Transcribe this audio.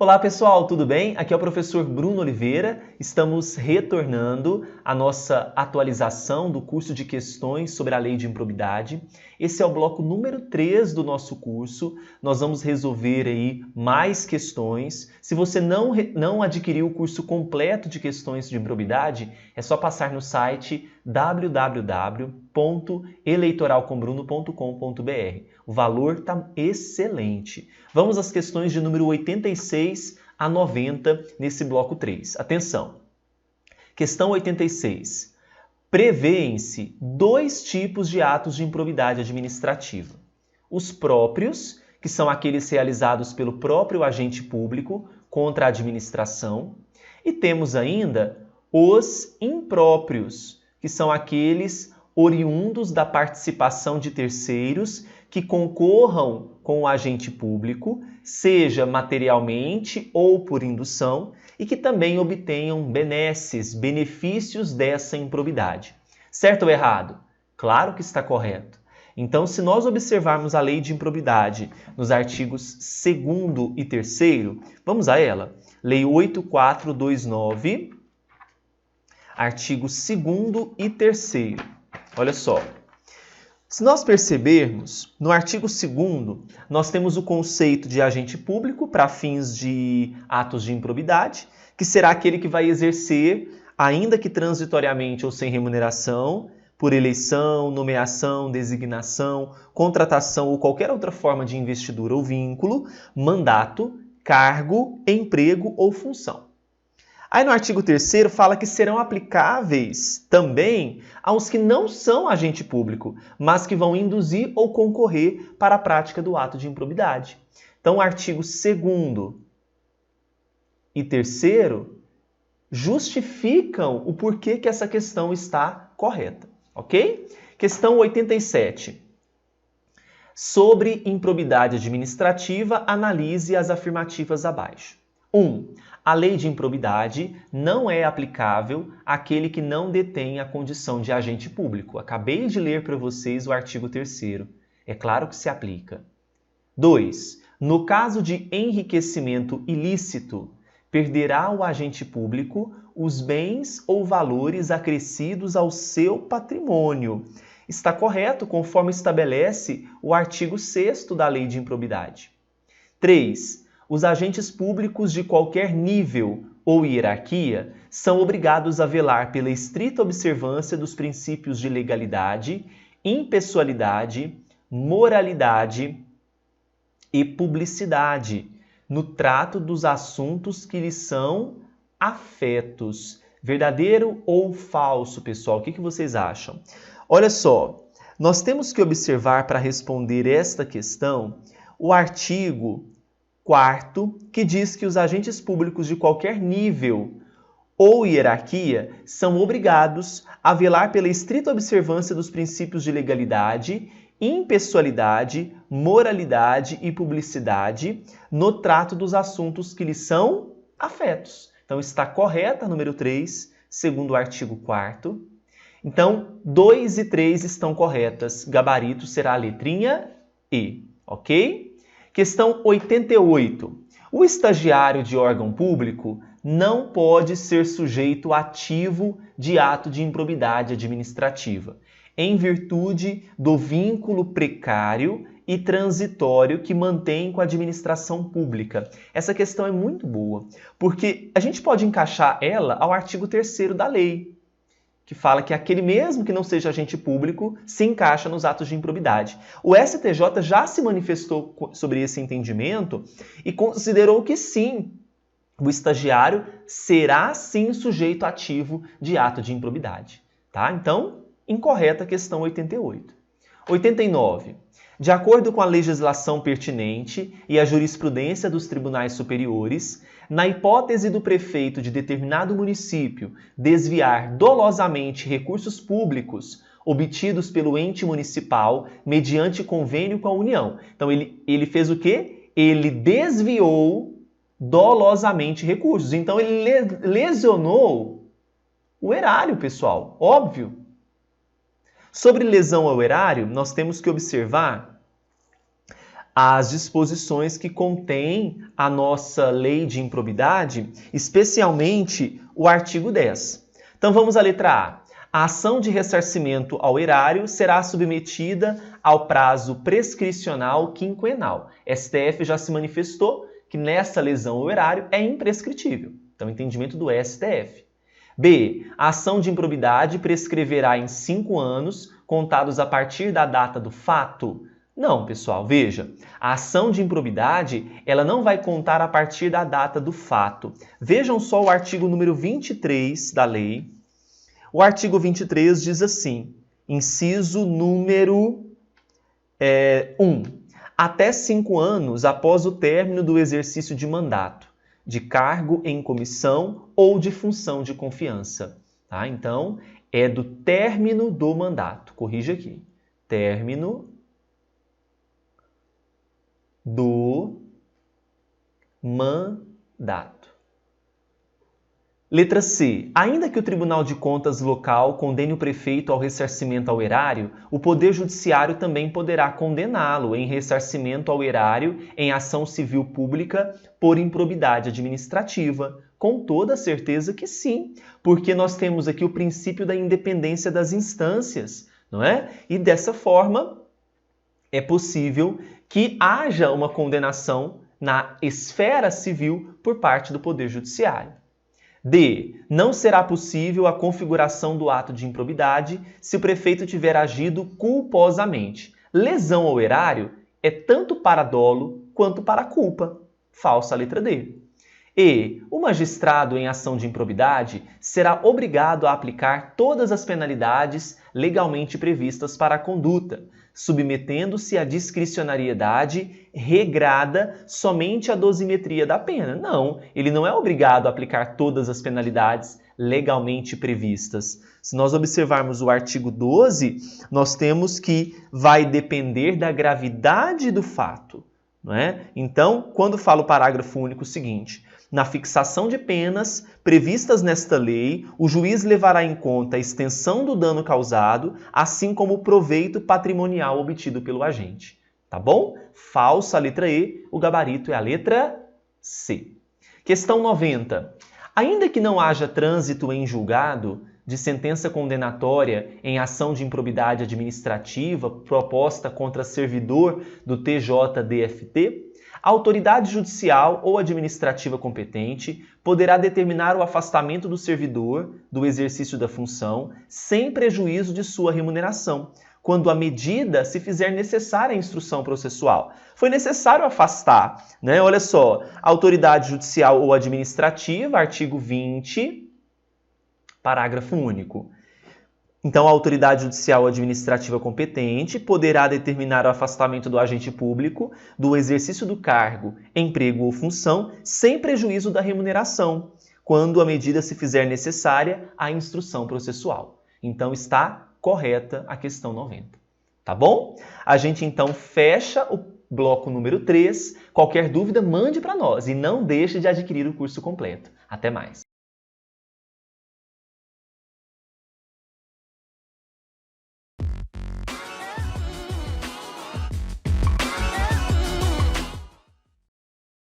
Olá pessoal, tudo bem? Aqui é o professor Bruno Oliveira. Estamos retornando à nossa atualização do curso de questões sobre a lei de improbidade. Esse é o bloco número 3 do nosso curso. Nós vamos resolver aí mais questões. Se você não adquiriu o curso completo de questões de improbidade, é só passar no site www.eleitoralcombruno.com.br. O valor está excelente. Vamos às questões de número 86 a 90 nesse bloco 3. Atenção! Questão 86. Prevêem-se dois tipos de atos de improbidade administrativa. Os próprios, que são aqueles realizados pelo próprio agente público contra a administração, e temos ainda os impróprios, que são aqueles oriundos da participação de terceiros que concorram com o agente público, seja materialmente ou por indução, e que também obtenham benefícios dessa improbidade. Certo ou errado? Claro que está correto. Então, se nós observarmos a lei de improbidade nos artigos 2º e 3º, vamos a ela. Lei 8429, artigo 2º e 3º. Olha só. Se nós percebermos, no artigo 2º, nós temos o conceito de agente público para fins de atos de improbidade, que será aquele que vai exercer, ainda que transitoriamente ou sem remuneração, por eleição, nomeação, designação, contratação ou qualquer outra forma de investidura ou vínculo, mandato, cargo, emprego ou função. Aí no artigo 3º fala que serão aplicáveis também aos que não são agente público, mas que vão induzir ou concorrer para a prática do ato de improbidade. Então, o artigo 2º e 3º justificam o porquê que essa questão está correta, ok? Questão 87. Sobre improbidade administrativa, analise as afirmativas abaixo. 1. A lei de improbidade não é aplicável àquele que não detém a condição de agente público. Acabei de ler para vocês o artigo 3º. É claro que se aplica. 2. No caso de enriquecimento ilícito, perderá o agente público os bens ou valores acrescidos ao seu patrimônio. Está correto, conforme estabelece o artigo 6º da lei de improbidade. 3. Os agentes públicos de qualquer nível ou hierarquia são obrigados a velar pela estrita observância dos princípios de legalidade, impessoalidade, moralidade e publicidade no trato dos assuntos que lhes são afetos. Verdadeiro ou falso, pessoal? O que vocês acham? Olha só, nós temos que observar para responder esta questão o artigo 4º, que diz que os agentes públicos de qualquer nível ou hierarquia são obrigados a velar pela estrita observância dos princípios de legalidade, impessoalidade, moralidade e publicidade no trato dos assuntos que lhes são afetos. Então, está correta a número 3, segundo o artigo 4º. Então, 2 e 3 estão corretas. Gabarito será a letrinha E, ok? Questão 88. O estagiário de órgão público não pode ser sujeito ativo de ato de improbidade administrativa, em virtude do vínculo precário e transitório que mantém com a administração pública. Essa questão é muito boa, porque a gente pode encaixar ela ao artigo 3º da lei, que fala que aquele mesmo que não seja agente público se encaixa nos atos de improbidade. O STJ já se manifestou sobre esse entendimento e considerou que sim, o estagiário será sim sujeito ativo de ato de improbidade. Tá? Então, incorreta a questão 88. 89. De acordo com a legislação pertinente e a jurisprudência dos tribunais superiores, na hipótese do prefeito de determinado município desviar dolosamente recursos públicos obtidos pelo ente municipal mediante convênio com a União. Então, ele fez o quê? Ele desviou dolosamente recursos. Então, ele lesionou o erário, pessoal. Óbvio. Sobre lesão ao erário, nós temos que observar as disposições que contém a nossa lei de improbidade, especialmente o artigo 10. Então vamos à letra A. A ação de ressarcimento ao erário será submetida ao prazo prescricional quinquenal. STF já se manifestou que nessa lesão ao erário é imprescritível. Então, entendimento do STF. B. A ação de improbidade prescreverá em 5 anos, contados a partir da data do fato? Não, pessoal, veja. A ação de improbidade, ela não vai contar a partir da data do fato. Vejam só o artigo número 23 da lei. O artigo 23 diz assim, inciso número 1. Até 5 anos após o término do exercício de mandato, de cargo em comissão ou de função de confiança. Tá? Então, é do término do mandato. Corrija aqui. Término do mandato. Letra C. Ainda que o Tribunal de Contas local condene o prefeito ao ressarcimento ao erário, o Poder Judiciário também poderá condená-lo em ressarcimento ao erário em ação civil pública por improbidade administrativa. Com toda certeza que sim, porque nós temos aqui o princípio da independência das instâncias, não é? E dessa forma é possível que haja uma condenação na esfera civil por parte do Poder Judiciário. D. Não será possível a configuração do ato de improbidade se o prefeito tiver agido culposamente. Lesão ao erário é tanto para dolo quanto para culpa. Falsa letra D. E. O magistrado em ação de improbidade será obrigado a aplicar todas as penalidades legalmente previstas para a conduta, submetendo-se à discricionariedade regrada somente à dosimetria da pena. Não, ele não é obrigado a aplicar todas as penalidades legalmente previstas. Se nós observarmos o artigo 12, nós temos que vai depender da gravidade do fato, não é? Então, quando fala o parágrafo único seguinte, na fixação de penas previstas nesta lei, o juiz levará em conta a extensão do dano causado, assim como o proveito patrimonial obtido pelo agente. Tá bom? Falsa a letra E, o gabarito é a letra C. Questão 90. Ainda que não haja trânsito em julgado de sentença condenatória em ação de improbidade administrativa proposta contra servidor do TJDFT, a autoridade judicial ou administrativa competente poderá determinar o afastamento do servidor do exercício da função sem prejuízo de sua remuneração, quando a medida se fizer necessária à instrução processual. Foi necessário afastar, né? Olha só, autoridade judicial ou administrativa, artigo 20, parágrafo único. Então, a autoridade judicial ou administrativa competente poderá determinar o afastamento do agente público do exercício do cargo, emprego ou função, sem prejuízo da remuneração, quando a medida se fizer necessária à instrução processual. Então, está correta a questão 90. Tá bom? A gente, então, fecha o bloco número 3. Qualquer dúvida, mande para nós e não deixe de adquirir o curso completo. Até mais!